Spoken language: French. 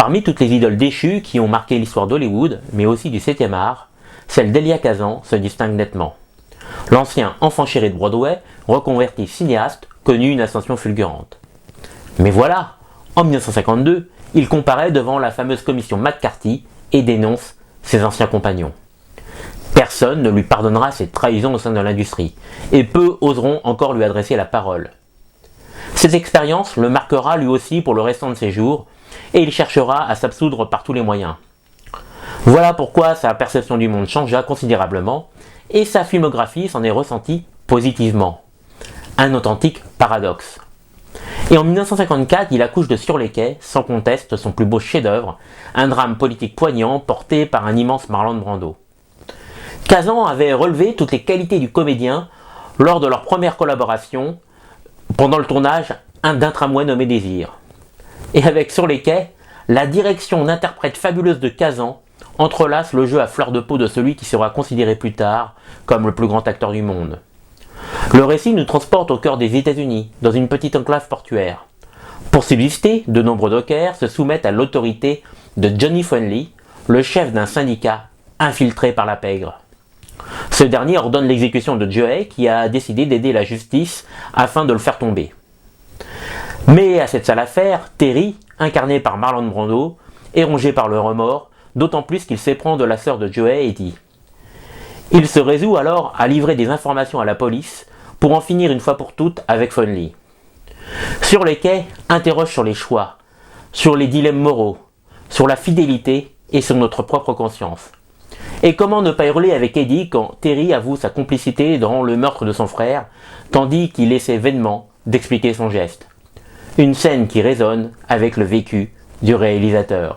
Parmi toutes les idoles déchues qui ont marqué l'histoire d'Hollywood, mais aussi du 7e art, celle d'Elia Kazan se distingue nettement. L'ancien enfant chéri de Broadway, reconverti cinéaste, connut une ascension fulgurante. Mais voilà, en 1952, il comparaît devant la fameuse commission McCarthy et dénonce ses anciens compagnons. Personne ne lui pardonnera ses trahisons au sein de l'industrie, et peu oseront encore lui adresser la parole. Cette expérience le marquera lui aussi pour le restant de ses jours, et il cherchera à s'absoudre par tous les moyens. Voilà pourquoi sa perception du monde changea considérablement, et sa filmographie s'en est ressentie positivement. Un authentique paradoxe. Et en 1954, il accouche de Sur les quais, sans conteste son plus beau chef-d'œuvre, un drame politique poignant porté par un immense Marlon Brando. Kazan avait relevé toutes les qualités du comédien lors de leur première collaboration pendant le tournage d'un tramway nommé Désir. Et avec Sur les quais, la direction d'interprète fabuleuse de Kazan entrelace le jeu à fleur de peau de celui qui sera considéré plus tard comme le plus grand acteur du monde. Le récit nous transporte au cœur des États-Unis, dans une petite enclave portuaire. Pour subsister, de nombreux dockers se soumettent à l'autorité de Johnny Fonley, le chef d'un syndicat infiltré par la pègre. Ce dernier ordonne l'exécution de Joey qui a décidé d'aider la justice afin de le faire tomber. Mais à cette sale affaire, Terry, incarné par Marlon Brando, est rongé par le remords, d'autant plus qu'il s'éprend de la sœur de Joey, Eddie. Il se résout alors à livrer des informations à la police pour en finir une fois pour toutes avec Fonley. Sur les quais, interroge sur les choix, sur les dilemmes moraux, sur la fidélité et sur notre propre conscience. Et comment ne pas hurler avec Eddie quand Terry avoue sa complicité dans le meurtre de son frère, tandis qu'il essaie vainement d'expliquer son geste. Une scène qui résonne avec le vécu du réalisateur.